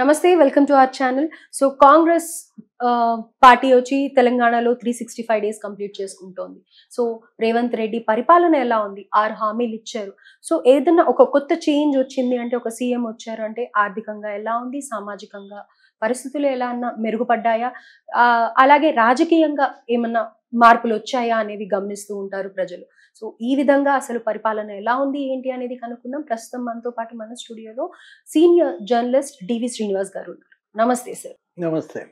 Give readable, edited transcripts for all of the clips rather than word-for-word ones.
నమస్తే welcome to our channel. So Congress party వచ్చి తెలంగాణలో 365 డేస్ కంప్లీట్ చేసుకుంటోంది. సో రేవంత్ రెడ్డి పరిపాలన ఎలా ఉంది? 6 హామీలు ఇచ్చారు. సో ఏదన్నా ఒక కొత్త చేంజ్ వచ్చింది అంటే, ఒక సీఎం వచ్చారు అంటే ఆర్థికంగా ఎలా ఉంది? సామాజికంగా పరిస్థితులు ఎలా అన్నా మెరుగుపడ్డాయా? అలాగే రాజకీయంగా ఏమన్నా మార్పులు వచ్చాయా అనేది గమనిస్తూ ఉంటారు ప్రజలు. సో ఈ విధంగా అసలు పరిపాలన ఎలా ఉంది ఏంటి అనేది కనుక్కుందాం. ప్రస్తుతం మనతో పాటు మన స్టూడియోలో సీనియర్ జర్నలిస్ట్ డివి శ్రీనివాస్ గారు ఉన్నారు. నమస్తే సార్. నమస్తే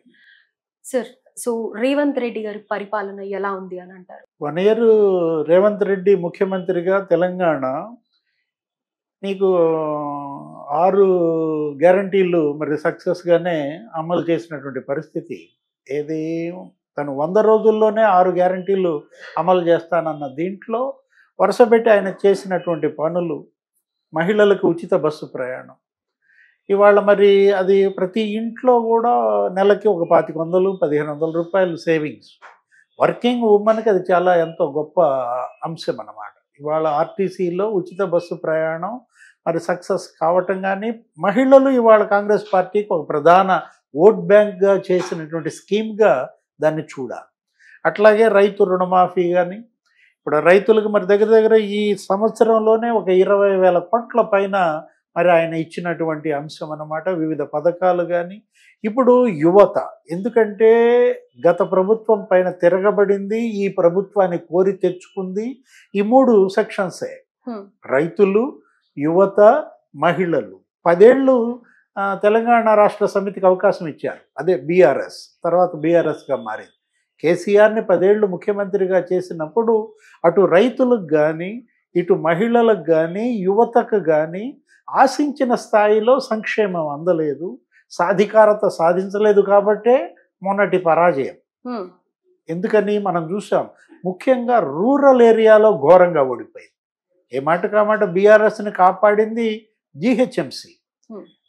సార్, సో రేవంత్ రెడ్డి గారి పరిపాలన ఎలా ఉంది అని అంటారు? 1 ఇయర్ రేవంత్ రెడ్డి ముఖ్యమంత్రిగా తెలంగాణ నీకు 6 గ్యారంటీలు మరి సక్సెస్గానే అమలు చేసినటువంటి పరిస్థితి. ఏది తను 100 రోజుల్లోనే 6 గ్యారంటీలు అమలు చేస్తానన్న దీంట్లో వరుసపెట్టి ఆయన చేసినటువంటి పనులు, మహిళలకు ఉచిత బస్సు ప్రయాణం, ఇవాళ మరి అది ప్రతి ఇంట్లో కూడా నెలకి ఒక 2500 1500 రూపాయలు సేవింగ్స్. వర్కింగ్ ఉమెన్కి అది చాలా ఎంతో గొప్ప అంశం అన్నమాట. ఇవాళ ఆర్టీసీలో ఉచిత బస్సు ప్రయాణం మరి సక్సెస్ కావటం, కానీ మహిళలు ఇవాళ కాంగ్రెస్ పార్టీకి ఒక ప్రధాన ఓట్ బ్యాంక్గా చేసినటువంటి స్కీమ్గా దాన్ని చూడాలి. అట్లాగే రైతు రుణమాఫీ కానీ, ఇప్పుడు రైతులకు మరి దగ్గర దగ్గర ఈ సంవత్సరంలోనే ఒక 20,000 కోట్ల పైన మరి ఆయన ఇచ్చినటువంటి అంశం అన్నమాట. వివిధ పథకాలు కానీ, ఇప్పుడు యువత, ఎందుకంటే గత ప్రభుత్వం పైన తిరగబడింది, ఈ ప్రభుత్వాన్ని కోరి తెచ్చుకుంది ఈ 3 సెక్షన్సే: రైతులు, యువత, మహిళలు. 10 ఏళ్ళు తెలంగాణ రాష్ట్ర సమితికి అవకాశం ఇచ్చారు, అదే బీఆర్ఎస్, తర్వాత బీఆర్ఎస్గా మారింది. కేసీఆర్ని 10 ఏళ్ళు ముఖ్యమంత్రిగా చేసినప్పుడు అటు రైతులకు కానీ, ఇటు మహిళలకు కానీ, యువతకు కానీ ఆశించిన స్థాయిలో సంక్షేమం అందలేదు, సాధికారత సాధించలేదు. కాబట్టే మొన్నటి పరాజయం. ఎందుకని మనం చూసాం, ముఖ్యంగా రూరల్ ఏరియాలో ఘోరంగా ఓడిపోయింది. ఏ మాట కామాట బీఆర్ఎస్ని కాపాడింది జీహెచ్ఎంసీ.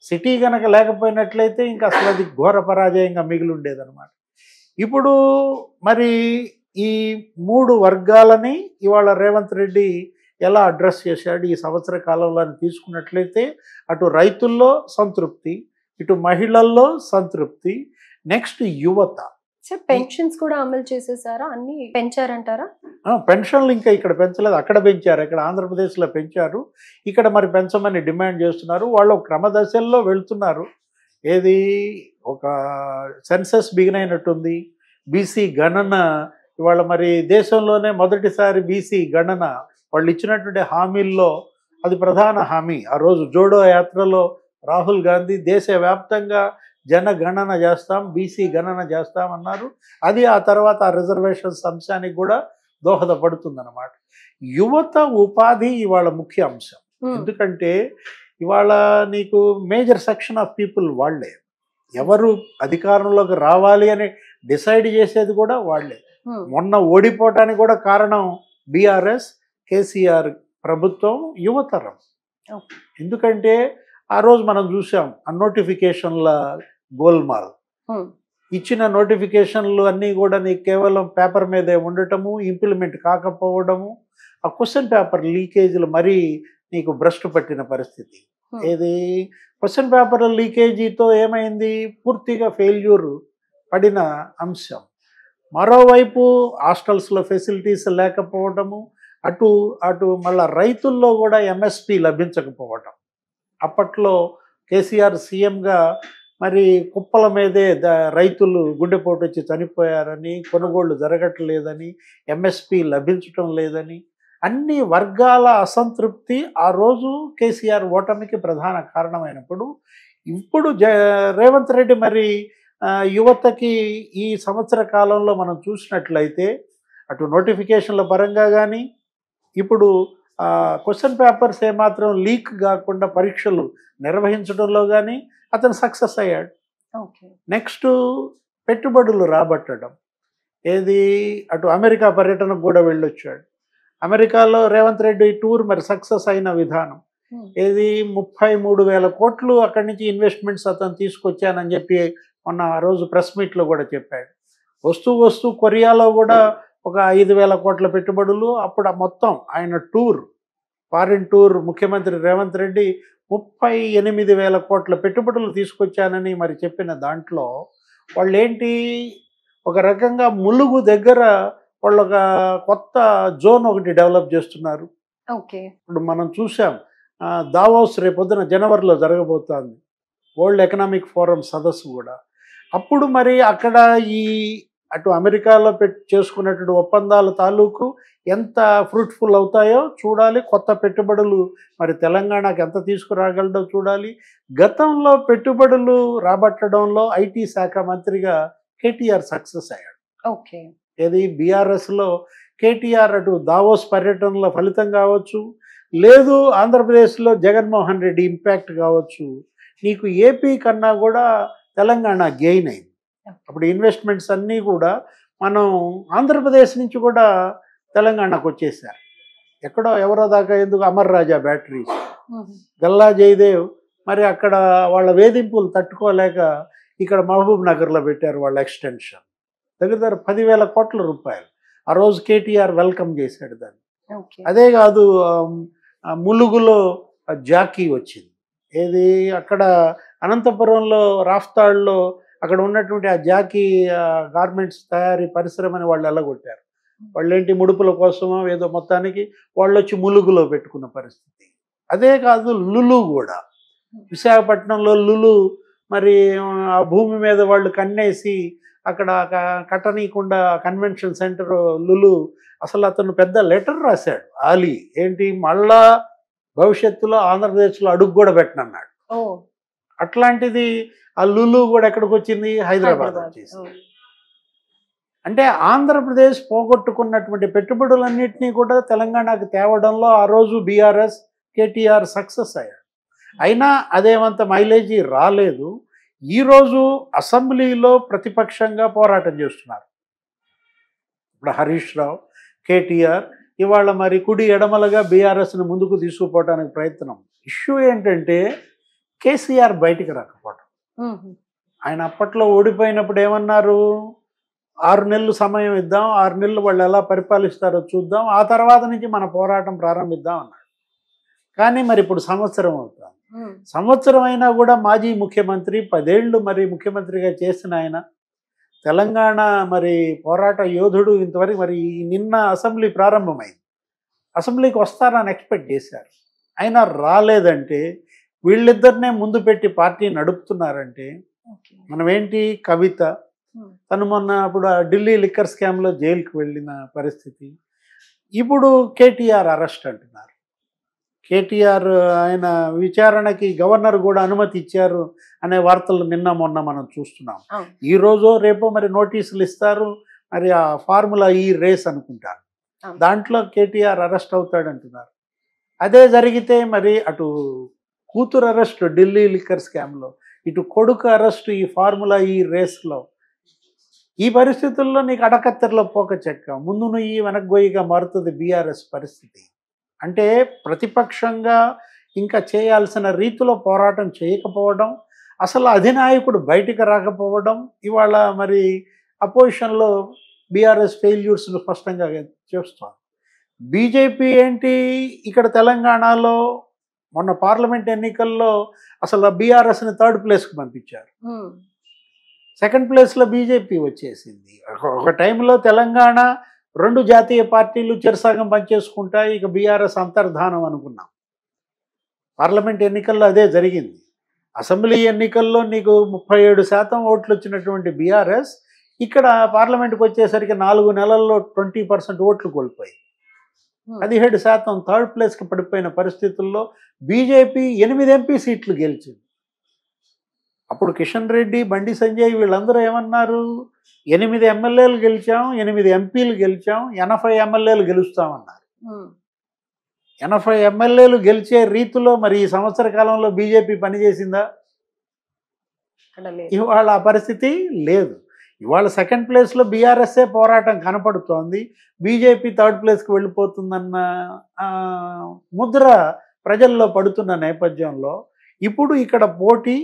సిటీ కనుక లేకపోయినట్లయితే ఇంకా అసలు అది ఘోర పరాజయంగా మిగిలి ఉండేదన్నమాట. ఇప్పుడు మరి ఈ 3 వర్గాలని ఇవాళ రేవంత్ రెడ్డి ఎలా అడ్రస్ చేశాడు ఈ సంవత్సర కాలంలో అని తీసుకున్నట్లయితే, అటు రైతుల్లో సంతృప్తి, ఇటు మహిళల్లో సంతృప్తి, నెక్స్ట్ యువత. సార్, పెన్షన్స్ కూడా అమలు చేసేసారా? అన్ని పెంచారంటారా? పెన్షన్లు ఇంకా ఇక్కడ పెంచలేదు, అక్కడ పెంచారు. ఇక్కడ ఆంధ్రప్రదేశ్లో పెంచారు, ఇక్కడ మరి పెంచమని డిమాండ్ చేస్తున్నారు. వాళ్ళు క్రమదశల్లో వెళ్తున్నారు. ఏది ఒక సెన్సస్ బిగిన్ అయినట్టుంది, బీసీ గణన ఇవాళ మరి దేశంలోనే మొదటిసారి బీసీ గణన. వాళ్ళు ఇచ్చినటువంటి హామీల్లో అది ప్రధాన హామీ. ఆ రోజు జోడో యాత్రలో రాహుల్ గాంధీ దేశవ్యాప్తంగా జనగణన చేస్తాం, బీసీ గణన చేస్తామన్నారు. అది ఆ తర్వాత ఆ రిజర్వేషన్స్ అంశానికి కూడా దోహదపడుతుందన్నమాట. యువత ఉపాధి ఇవాళ ముఖ్య అంశం. ఎందుకంటే ఇవాళ నీకు మేజర్ సెక్షన్ ఆఫ్ పీపుల్ వాళ్ళే, ఎవరు అధికారంలోకి రావాలి అని డిసైడ్ చేసేది కూడా వాళ్ళే. మొన్న ఓడిపోవటానికి కూడా కారణం బీఆర్ఎస్, కేసీఆర్ ప్రభుత్వం, యువతరం. ఎందుకంటే ఆ రోజు మనం చూసాం ఆ నోటిఫికేషన్ల గోల్మాల్. ఇచ్చిన నోటిఫికేషన్లు అన్నీ కూడా నీకు కేవలం పేపర్ మీదే ఉండటము, ఇంప్లిమెంట్ కాకపోవడము, ఆ క్వశ్చన్ పేపర్ లీకేజీలు మరీ నీకు భ్రష్టు పట్టిన పరిస్థితి. ఏది క్వశ్చన్ పేపర్ లీకేజీతో ఏమైంది, పూర్తిగా ఫెయిల్యూర్ పడిన అంశం. మరోవైపు హాస్టల్స్లో ఫెసిలిటీస్ లేకపోవడము, అటు మళ్ళీ రైతుల్లో కూడా ఎంఎస్పి లభించకపోవటం. అప్పట్లో కేసీఆర్ సీఎంగా మరి కుప్పల మీదే రైతులు గుండెపోటు వచ్చి చనిపోయారని, కొనుగోళ్లు జరగట్లేదని, ఎంఎస్పి లభించటం లేదని, అన్ని వర్గాల అసంతృప్తి ఆ రోజు కేసీఆర్ ఓటమికి ప్రధాన కారణమైనప్పుడు, ఇప్పుడు రేవంత్ రెడ్డి మరి యువతకి ఈ సంవత్సర కాలంలో మనం చూసినట్లయితే అటు నోటిఫికేషన్ల పరంగా కానీ, ఇప్పుడు క్వశ్చన్ పేపర్స్ ఏమాత్రం లీక్ కాకుండా పరీక్షలు నిర్వహించడంలో కానీ అతను సక్సెస్ అయ్యాడు. నెక్స్ట్ పెట్టుబడులు రాబట్టడం. ఏది అటు అమెరికా పర్యటనకు కూడా వెళ్ళొచ్చాడు. అమెరికాలో రేవంత్ రెడ్డి టూర్ మరి సక్సెస్ అయిన విధానం ఏది 33,000 కోట్లు అక్కడి నుంచి ఇన్వెస్ట్మెంట్స్ అతను తీసుకొచ్చానని చెప్పి మొన్న ఆ రోజు ప్రెస్ మీట్లో కూడా చెప్పాడు. వస్తూ కొరియాలో కూడా ఒక 5,000 కోట్ల పెట్టుబడులు. అప్పుడు మొత్తం ఆయన టూర్, ఫారిన్ టూర్ ముఖ్యమంత్రి రేవంత్ రెడ్డి 38,000 కోట్ల పెట్టుబడులు తీసుకొచ్చానని మరి చెప్పిన దాంట్లో వాళ్ళేంటి ఒక రకంగా ములుగు దగ్గర వాళ్ళు ఒక కొత్త జోన్ ఒకటి డెవలప్ చేస్తున్నారు. ఓకే. ఇప్పుడు మనం చూసాం దావోస్ రేపొద్దున జనవరిలో జరగబోతోంది. వరల్డ్ ఎకనామిక్ ఫోరం సదస్సు కూడా. అప్పుడు మరి అక్కడ ఈ అటు అమెరికాలో చేసుకున్నటువంటి ఒప్పందాల తాలూకు ఎంత ఫ్రూట్ఫుల్ అవుతాయో చూడాలి. కొత్త పెట్టుబడులు మరి తెలంగాణకు ఎంత తీసుకురాగలడో చూడాలి. గతంలో పెట్టుబడులు రాబట్టడంలో ఐటీ శాఖ మంత్రిగా కేటీఆర్ సక్సెస్ అయ్యాడు. ఓకే. ఏది బీఆర్ఎస్లో కేటీఆర్ అటు దావోస్ పర్యటనలో ఫలితం కావచ్చు, లేదు ఆంధ్రప్రదేశ్లో జగన్మోహన్ రెడ్డి ఇంపాక్ట్ కావచ్చు, నీకు ఏపీ కన్నా కూడా తెలంగాణ గెయిన్ అయింది. అప్పుడు ఇన్వెస్ట్మెంట్స్ అన్నీ కూడా మనం ఆంధ్రప్రదేశ్ నుంచి కూడా తెలంగాణకు వచ్చేసారు. ఎక్కడో ఎవరో దాకా ఎందుకు అమర్ రాజా బ్యాటరీస్, గల్లా జయదేవ్ మరి అక్కడ వాళ్ళ వేధింపులు తట్టుకోలేక ఇక్కడ మహబూబ్ నగర్లో పెట్టారు వాళ్ళ ఎక్స్టెన్షన్. దగ్గర 10,000 కోట్ల రూపాయలు. ఆ రోజు కేటీఆర్ వెల్కమ్ చేశాడు దాన్ని. అదే కాదు ములుగులో జాకీ వచ్చింది. ఏది అక్కడ అనంతపురంలో రాఫ్తాడ్లో అక్కడ ఉన్నటువంటి ఆ జాకీ గార్మెంట్స్ తయారీ పరిశ్రమని వాళ్ళు ఎల్లగొట్టారు. వాళ్ళేంటి ముడుపుల కోసమో ఏదో మొత్తానికి వాళ్ళు వచ్చి ములుగులో పెట్టుకున్న పరిస్థితి. అదే కాదు లులు కూడా విశాఖపట్నంలో లులు మరి ఆ భూమి మీద వాళ్ళు కన్నేసి అక్కడ కట్టనీయకుండా కన్వెన్షన్ సెంటర్ లులు అసలు అతను పెద్ద లెటర్ రాశాడు ఆలీ, ఏంటి మళ్ళా భవిష్యత్తులో ఆంధ్రప్రదేశ్లో అడుగు కూడా పెట్టనన్నాడు. అట్లాంటిది ఆ లులు కూడా ఎక్కడికి వచ్చింది, హైదరాబాద్ వచ్చేసి. అంటే ఆంధ్రప్రదేశ్ పోగొట్టుకున్నటువంటి పెట్టుబడులన్నింటినీ కూడా తెలంగాణకు తేవడంలో ఆ రోజు బీఆర్ఎస్ కేటీఆర్ సక్సెస్ అయ్యాడు. అయినా అదేమంత మైలేజీ రాలేదు. ఈరోజు అసెంబ్లీలో ప్రతిపక్షంగా పోరాటం చేస్తున్నారు. ఇప్పుడు హరీష్ రావు, కేటీఆర్ ఇవాళ మరి కుడి ఎడమలుగా బీఆర్ఎస్ని ముందుకు తీసుకుపోవడానికి ప్రయత్నం. ఇష్యూ ఏంటంటే కేసీఆర్ బయటికి రాకపోవడం. ఆయన అప్పట్లో ఓడిపోయినప్పుడు ఏమన్నారు, 6 నెలలు సమయం ఇద్దాం, 6 నెలలు వాళ్ళు ఎలా పరిపాలిస్తారో చూద్దాం, ఆ తర్వాత నుంచి మన పోరాటం ప్రారంభిద్దాం అన్నాడు. కానీ మరి ఇప్పుడు సంవత్సరం అవుతుంది. సంవత్సరం అయినా కూడా మాజీ ముఖ్యమంత్రి 10 ఏళ్ళు మరి ముఖ్యమంత్రిగా చేసిన ఆయన, తెలంగాణ మరి పోరాట యోధుడు, ఇంతవరకు మరి నిన్న అసెంబ్లీ ప్రారంభమైంది, అసెంబ్లీకి వస్తారని ఎక్స్పెక్ట్ చేశారు. అయినా రాలేదంటే వీళ్ళిద్దరినే ముందు పెట్టి పార్టీ నడుపుతున్నారంటే మనం ఏంటి, కవిత తను మొన్న అప్పుడు ఢిల్లీ లిక్కర్ స్కామ్లో జైలుకి వెళ్ళిన పరిస్థితి, ఇప్పుడు కేటీఆర్ అరెస్ట్ అంటున్నారు. కేటీఆర్ ఆయన విచారణకి గవర్నర్ కూడా అనుమతి ఇచ్చారు అనే వార్తలు నిన్న మొన్న మనం చూస్తున్నాం. ఈరోజు రేపో మరి నోటీసులు ఇస్తారు, మరి ఆ ఫార్ములా ఈ రేస్ అనుకుంటారు, దాంట్లో కేటీఆర్ అరెస్ట్ అవుతాడంటున్నారు. అదే జరిగితే మరి అటు కూతురు అరెస్ట్ ఢిల్లీ లిక్కర్ స్కామ్లో, ఇటు కొడుకు అరెస్ట్ ఈ ఫార్ములా ఈ రేస్లో, ఈ పరిస్థితుల్లో నీకు అడకత్తెరలో పోక చెక్క, ముందు నువ్వు వెనక్గొయ్యిగా మారుతుంది బీఆర్ఎస్ పరిస్థితి. అంటే ప్రతిపక్షంగా ఇంకా చేయాల్సిన రీతిలో పోరాటం చేయకపోవడం, అసలు అధినాయకుడు బయటికి రాకపోవడం, ఇవాళ మరి అపోజిషన్లో బీఆర్ఎస్ ఫెయిల్యూర్స్ను స్పష్టంగా చేస్తాం. బీజేపీ ఏంటి, ఇక్కడ తెలంగాణలో మొన్న పార్లమెంట్ ఎన్నికల్లో అసలు బీఆర్ఎస్ని 3rd ప్లేస్కి పంపించారు. 2nd ప్లేస్లో బీజేపీ వచ్చేసింది. ఒక టైంలో తెలంగాణ 2 జాతీయ పార్టీలు చెరసాగం పనిచేసుకుంటాయి, ఇక బీఆర్ఎస్ అంతర్ధానం అనుకున్నాం. పార్లమెంట్ ఎన్నికల్లో అదే జరిగింది. అసెంబ్లీ ఎన్నికల్లో నీకు 37% ఓట్లు వచ్చినటువంటి బీఆర్ఎస్ ఇక్కడ పార్లమెంట్కి వచ్చేసరికి 4 నెలల్లో 20% ఓట్లు కోల్పోయింది. 17% 3rd ప్లేస్కి పడిపోయిన పరిస్థితుల్లో బీజేపీ 8 ఎంపీ సీట్లు గెలిచింది. అప్పుడు కిషన్ రెడ్డి, బండి సంజయ్ వీళ్ళందరూ ఏమన్నారు, 8 ఎమ్మెల్యేలు గెలిచాం, 8 ఎంపీలు గెలిచాం, 80 ఎమ్మెల్యేలు గెలుస్తామన్నారు. 80 ఎమ్మెల్యేలు గెలిచే రీతిలో మరి ఈ సంవత్సర కాలంలో బీజేపీ పనిచేసిందా? ఇవాళ ఆ పరిస్థితి లేదు. ఇవాళ 2nd ప్లేస్లో బీఆర్ఎస్ఏ పోరాటం కనపడుతోంది, బీజేపీ 3rd ప్లేస్కి వెళ్ళిపోతుందన్న ముద్ర ప్రజల్లో పడుతున్న నేపథ్యంలో ఇప్పుడు ఇక్కడ పోటీ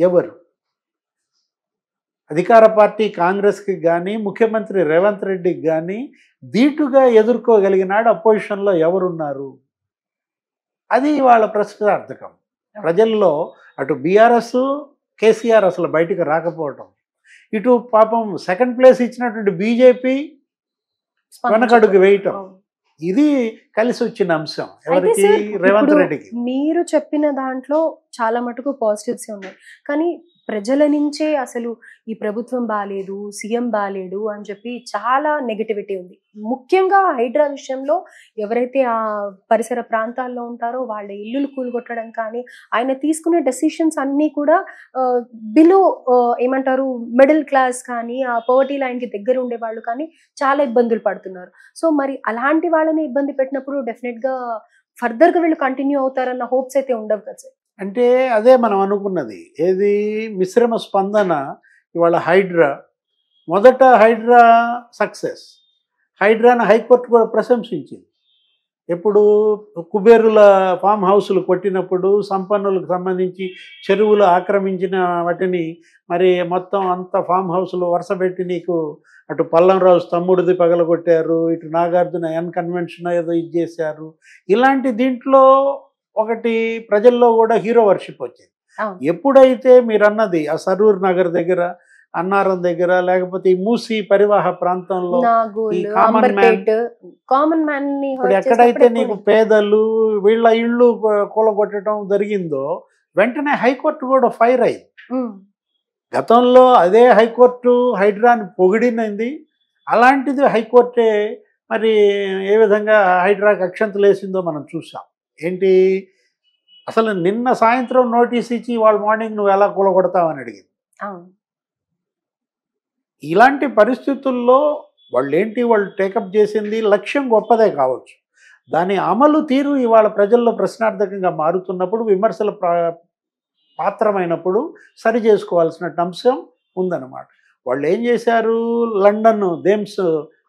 ఎవరు? అధికార పార్టీ కాంగ్రెస్కి కానీ, ముఖ్యమంత్రి రేవంత్ రెడ్డికి కానీ ధీటుగా ఎదుర్కోగలిగినాడు అపోజిషన్లో ఎవరున్నారు? అది వాళ్ళ ప్రశ్నార్థకం. ప్రజల్లో అటు బీఆర్ఎస్, కేసీఆర్ అసలు బయటికి రాకపోవటం, ఇటు పాపం సెకండ్ ప్లేస్ ఇచ్చినటువంటి బీజేపీ వెనకడుగు వేయటం, ఇది కలిసి వచ్చిన అంశం ఎవరికి? రేవంత్ రెడ్డికి. మీరు చెప్పిన దాంట్లో చాలా మటుకు పాజిటివ్స్ ఉన్నాయి, కానీ ప్రజల నుంచే అసలు ఈ ప్రభుత్వం బాలేదు, సీఎం బాలేడు అని చెప్పి చాలా నెగటివిటీ ఉంది. ముఖ్యంగా హైడ్రా విషయంలో ఎవరైతే ఆ పరిసర ప్రాంతాల్లో ఉంటారో వాళ్ళ ఇల్లులు కూలగొట్టడం కానీ, ఆయన తీసుకునే డెసిషన్స్ అన్నీ కూడా బిలో ఏమంటారు మిడిల్ క్లాస్ కానీ, ఆ పవర్టీ లైన్కి దగ్గర ఉండే వాళ్ళు కానీ చాలా ఇబ్బందులు పడుతున్నారు. సో మరి అలాంటి వాళ్ళని ఇబ్బంది పెట్టినప్పుడు డెఫినెట్గా ఫర్దర్గా వీళ్ళు కంటిన్యూ అవుతారన్న హోప్స్ అయితే ఉండవు కదా సార్. అంటే అదే మనం అనుకున్నది. ఏది మిశ్రమ స్పందన. ఇవాళ హైడ్రా, మొదట హైడ్రా సక్సెస్, హైడ్రాను హైకోర్టు కూడా ప్రశంసించింది. ఎప్పుడు కుబేరుల ఫామ్ హౌస్లు కొట్టినప్పుడు, సంపన్నులకు సంబంధించి చెరువులు ఆక్రమించిన వాటిని మరి మొత్తం అంత ఫామ్ హౌస్లు వరుసపెట్టి నీకు అటు పల్లంరాజు తమ్ముడిది పగలగొట్టారు, ఇటు నాగార్జున కన్వెన్షన్ ఏదో ఇది చేశారు. ఇలాంటి దీంట్లో ఒకటి ప్రజల్లో కూడా హీరో వర్షిప్ వచ్చింది. ఎప్పుడైతే మీరు అన్నది ఆ సరూర్ నగర్ దగ్గర, అన్నారం దగ్గర, లేకపోతే ఈ మూసీ పరివాహ ప్రాంతంలో కామన్ మ్యాన్ ఇప్పుడు ఎక్కడైతే నీకు పేదలు వీళ్ళ ఇళ్ళు కూలగొట్టడం జరిగిందో వెంటనే హైకోర్టు కూడా ఫైర్ అయింది. గతంలో అదే హైకోర్టు హైడ్రాని పొగిడినది, అలాంటిది హైకోర్టే మరి ఏ విధంగా హైడ్రాకి అక్షంతలు వేసిందో మనం చూసాం. ఏంటి అసలు నిన్న సాయంత్రం నోటీస్ ఇచ్చి వాళ్ళ మార్నింగ్ నువ్వు ఎలా కూలగొడతావని అడిగింది. ఇలాంటి పరిస్థితుల్లో వాళ్ళు టేకప్ చేసింది లక్ష్యం గొప్పదే కావచ్చు, దాని అమలు తీరు ఇవాళ ప్రజల్లో ప్రశ్నార్థకంగా మారుతున్నప్పుడు, విమర్శల పాత్రమైనప్పుడు సరి చేసుకోవాల్సిన అంశం ఉందన్నమాట. వాళ్ళు ఏం చేశారు? లండన్ థేమ్స్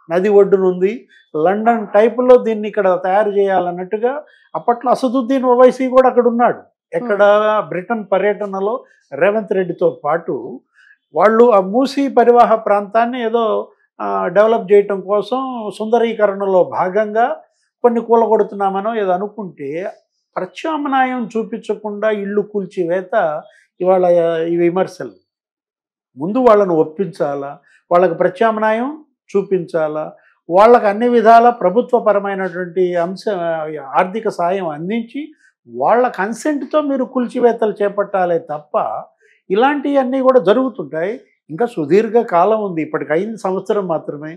నది ఒడ్డునుంది, లండన్ టైపులో దీన్ని ఇక్కడ తయారు చేయాలన్నట్టుగా అప్పట్లో అసదుద్దీన్ ఓవైసీ కూడా అక్కడ ఉన్నాడు. ఎక్కడ? బ్రిటన్ పర్యటనలో రేవంత్ రెడ్డితో పాటు వాళ్ళు ఆ మూసీ పరివాహ ప్రాంతాన్ని ఏదో డెవలప్ చేయటం కోసం సుందరీకరణలో భాగంగా కొన్ని కూలగొడుతున్నామనో ఏదో అనుకుంటే, ప్రత్యామ్నాయం చూపించకుండా ఇళ్ళు కూల్చివేత ఇవాళ ఈ విమర్శలు. ముందు వాళ్ళను ఒప్పించాలా, వాళ్ళకి ప్రత్యామ్నాయం చూపించాలా, వాళ్ళకు అన్ని విధాల ప్రభుత్వపరమైనటువంటి ఆర్థిక సాయం అందించి వాళ్ళ కన్సెంట్తో మీరు కూల్చివేతలు చేపట్టాలే తప్ప ఇలాంటివన్నీ కూడా జరుగుతుంటాయి. ఇంకా సుదీర్ఘ కాలం ఉంది, ఇప్పటికి 5 సంవత్సరం మాత్రమే,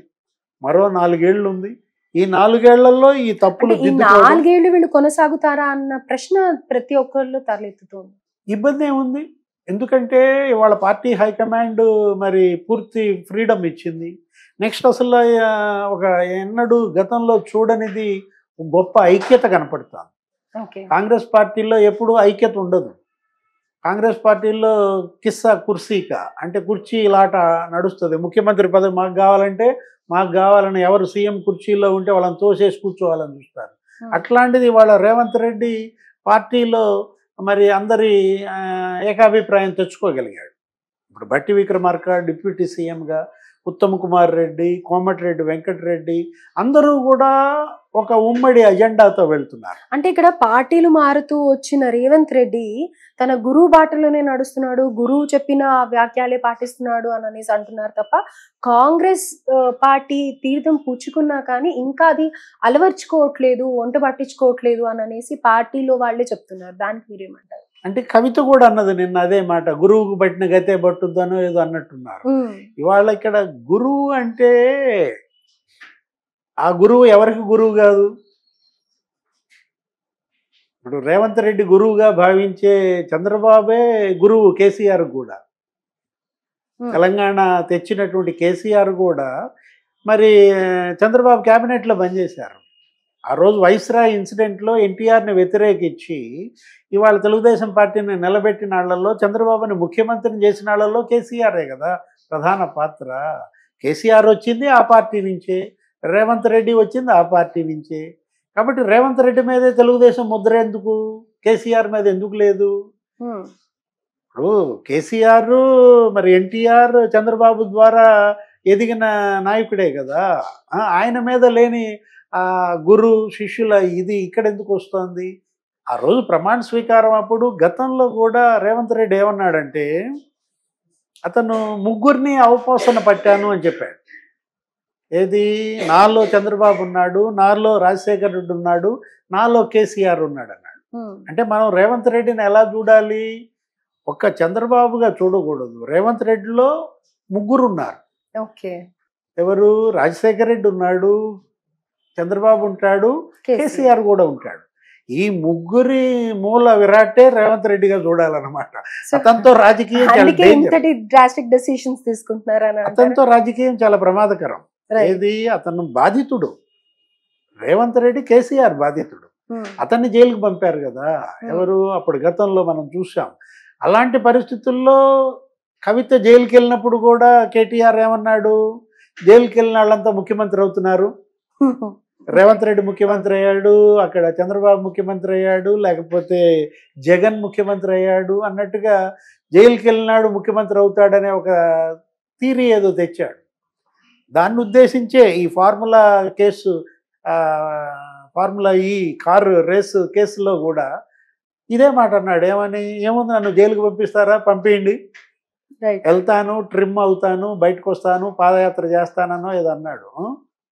మరో 4 ఏళ్ళు ఉంది. ఈ 4 ఏళ్లలో ఈ తప్పులు 4 ఏళ్ళు వీళ్ళు కొనసాగుతారా అన్న ప్రశ్న ప్రతి ఒక్కరిలో తలెత్తుతోంది. ఇబ్బంది ఏముంది? ఎందుకంటే వాళ్ళ పార్టీ హైకమాండ్ మరి పూర్తి ఫ్రీడమ్ ఇచ్చింది. నెక్స్ట్ అసలు ఒక ఎన్నడూ గతంలో చూడనిది గొప్ప ఐక్యత కనపడుతుంది. కాంగ్రెస్ పార్టీలో ఎప్పుడు ఐక్యత ఉండదు. కాంగ్రెస్ పార్టీలో కిస్సా కుర్సీకా, అంటే కుర్చీలాట నడుస్తుంది. ముఖ్యమంత్రి పదవి మాకు కావాలంటే మాకు కావాలని, ఎవరు సీఎం కుర్చీలో ఉంటే వాళ్ళని తోసేసి కూర్చోవాలని చూస్తారు. అట్లాంటిది వాళ్ళ రేవంత్ రెడ్డి పార్టీలో మరి అందరి ఏకాభిప్రాయం తెచ్చుకోగలిగాడు. ఇప్పుడు బట్టి విక్రమార్క డిప్యూటీ సీఎంగా, ఉత్తమ్ కుమార్ రెడ్డి, కోమటిరెడ్డి వెంకటరెడ్డి అందరూ కూడా ఒక ఉమ్మడి అజెండాతో వెళ్తున్నారు. అంటే ఇక్కడ పార్టీలు మారుతూ వచ్చిన రేవంత్ రెడ్డి తన గురువు బాటలోనే నడుస్తున్నాడు, గురువు చెప్పిన వాక్యాలే పాటిస్తున్నాడు అని అనేసి అంటున్నారు తప్ప, కాంగ్రెస్ పార్టీ తీర్థం పుచ్చుకున్నా కానీ ఇంకా అది అలవర్చుకోవట్లేదు, వంట పట్టించుకోవట్లేదు అని అనేసి పార్టీలో వాళ్ళే చెప్తున్నారు. దానికి మీరేమంటారు? అంటే కవిత కూడా అన్నది నిన్న అదే మాట, గురువుకు పట్టిన గతే పట్టుద్దనో ఏదో అన్నట్టున్నారు. ఇవాళ ఇక్కడ గురువు అంటే ఆ గురువు ఎవరికి గురువు కాదు. ఇప్పుడు రేవంత్ రెడ్డి గురువుగా భావించే చంద్రబాబే గురువు కేసీఆర్ కూడా. తెలంగాణ తెచ్చినటువంటి కేసీఆర్ కూడా మరి చంద్రబాబు క్యాబినెట్లో పనిచేశారు. ఆ రోజు వైస్రాయ్ ఇన్సిడెంట్లో ఎన్టీఆర్ని వ్యతిరేకించి ఇవాళ తెలుగుదేశం పార్టీని నిలబెట్టిన వాళ్ళల్లో, చంద్రబాబుని ముఖ్యమంత్రిని చేసిన వాళ్ళల్లో కేసీఆరే కదా ప్రధాన పాత్ర. కేసీఆర్ వచ్చింది ఆ పార్టీ నుంచే, రేవంత్ రెడ్డి వచ్చింది ఆ పార్టీ నుంచే. కాబట్టి రేవంత్ రెడ్డి మీదే తెలుగుదేశం ముద్ర ఎందుకు, కేసీఆర్ మీద ఎందుకు లేదు? ఇప్పుడు కేసీఆర్ మరి ఎన్టీఆర్ చంద్రబాబు ద్వారా ఎదిగిన నాయకుడే కదా. ఆయన మీద లేని గురు శిష్యుల ఇది ఇక్కడ ఎందుకు వస్తుంది? ఆ రోజు ప్రమాణ స్వీకారం అప్పుడు గతంలో కూడా రేవంత్ రెడ్డి ఏమన్నాడంటే అతను ముగ్గురిని అవపోసన పట్టాను అని చెప్పాడు. ఏది, నాలో చంద్రబాబు ఉన్నాడు, నాలో రాజశేఖర రెడ్డి ఉన్నాడు, నాలో కేసీఆర్ ఉన్నాడు అన్నాడు. అంటే మనం రేవంత్ రెడ్డిని ఎలా చూడాలి? ఒక్క చంద్రబాబుగా చూడకూడదు. రేవంత్ రెడ్డిలో ముగ్గురు ఉన్నారు. ఓకే. ఎవరు? రాజశేఖర రెడ్డి ఉన్నాడు, చంద్రబాబు ఉంటాడు, కేసీఆర్ కూడా ఉంటాడు. ఈ ముగ్గురి మూల విరాటే రేవంత్ రెడ్డిగా చూడాలన్నమాట. అతనితో రాజకీయం అతనితో రాజకీయం చాలా ప్రమాదకరం. ఏది, అతను బాధితుడు. రేవంత్ రెడ్డి కేసీఆర్ బాధితుడు. అతన్ని జైలుకి పంపారు కదా ఎవరు? అప్పుడు గతంలో మనం చూసాం. అలాంటి పరిస్థితుల్లో కవిత జైలుకి వెళ్ళినప్పుడు కూడా కేటీఆర్ ఏమన్నాడు? జైలుకి వెళ్ళిన వాళ్ళంతా ముఖ్యమంత్రి అవుతున్నారు, రేవంత్ రెడ్డి ముఖ్యమంత్రి అయ్యాడు, అక్కడ చంద్రబాబు ముఖ్యమంత్రి అయ్యాడు, లేకపోతే జగన్ ముఖ్యమంత్రి అయ్యాడు అన్నట్టుగా జైలుకి వెళ్ళినాడు ముఖ్యమంత్రి అవుతాడనే ఒక థీరీ ఏదో తెచ్చాడు. దాన్ని ఉద్దేశించే ఈ ఫార్ములా ఈ కారు రేసు కేసులో కూడా ఇదే మాట అన్నాడు. ఏమని? ఏముంది, నన్ను జైలుకి పంపిస్తారా, పంపించండి, వెళ్తాను, ట్రిమ్ అవుతాను, బయటకు వస్తాను, పాదయాత్ర చేస్తానో ఏదో అన్నాడు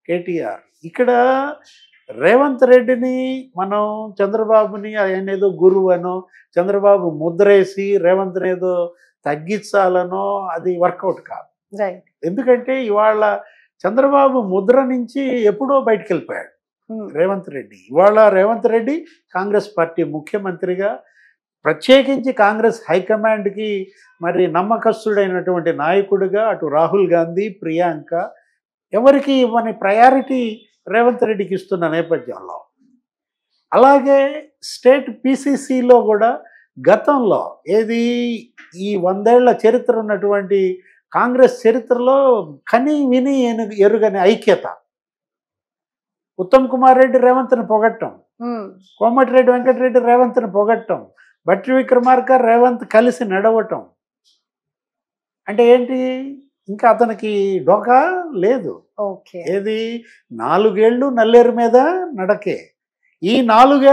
కేటీఆర్. ఇక్కడ రేవంత్ రెడ్డిని మనం చంద్రబాబుని ఆయన ఏదో గురువు అనో, చంద్రబాబు ముద్రేసి రేవంత్ ఏదో తగ్గించాలనో అది వర్కౌట్ కాదు. ఎందుకంటే ఇవాళ చంద్రబాబు ముద్ర నుంచి ఎప్పుడో బయటకు వెళ్ళిపోయాడు రేవంత్ రెడ్డి. ఇవాళ రేవంత్ రెడ్డి కాంగ్రెస్ పార్టీ ముఖ్యమంత్రిగా, ప్రత్యేకించి కాంగ్రెస్ హైకమాండ్కి మరి నమ్మకస్తుడైనటువంటి నాయకుడిగా అటు రాహుల్ గాంధీ, ప్రియాంక ఎవరికి ఇవ్వని ప్రయారిటీ రేవంత్ రెడ్డికి ఇస్తున్న నేపథ్యంలో, అలాగే స్టేట్ పిసిసిలో కూడా గతంలో ఏది ఈ 100 ఏళ్ల చరిత్ర ఉన్నటువంటి కాంగ్రెస్ చరిత్రలో కని విని ఎరుగని ఐక్యత. ఉత్తమ్ కుమార్ రెడ్డి రేవంత్ని పొగట్టం, కోమటిరెడ్డి వెంకటరెడ్డి రేవంత్ని పొగట్టం, బట్టి విక్రమార్క రేవంత్ కలిసి నడవటం. అంటే ఏంటి? ఇంకా అతనికి డోకా లేదు. ఏది, 4 ఏళ్ళు నల్లేరు మీద నడకే. ఈ 4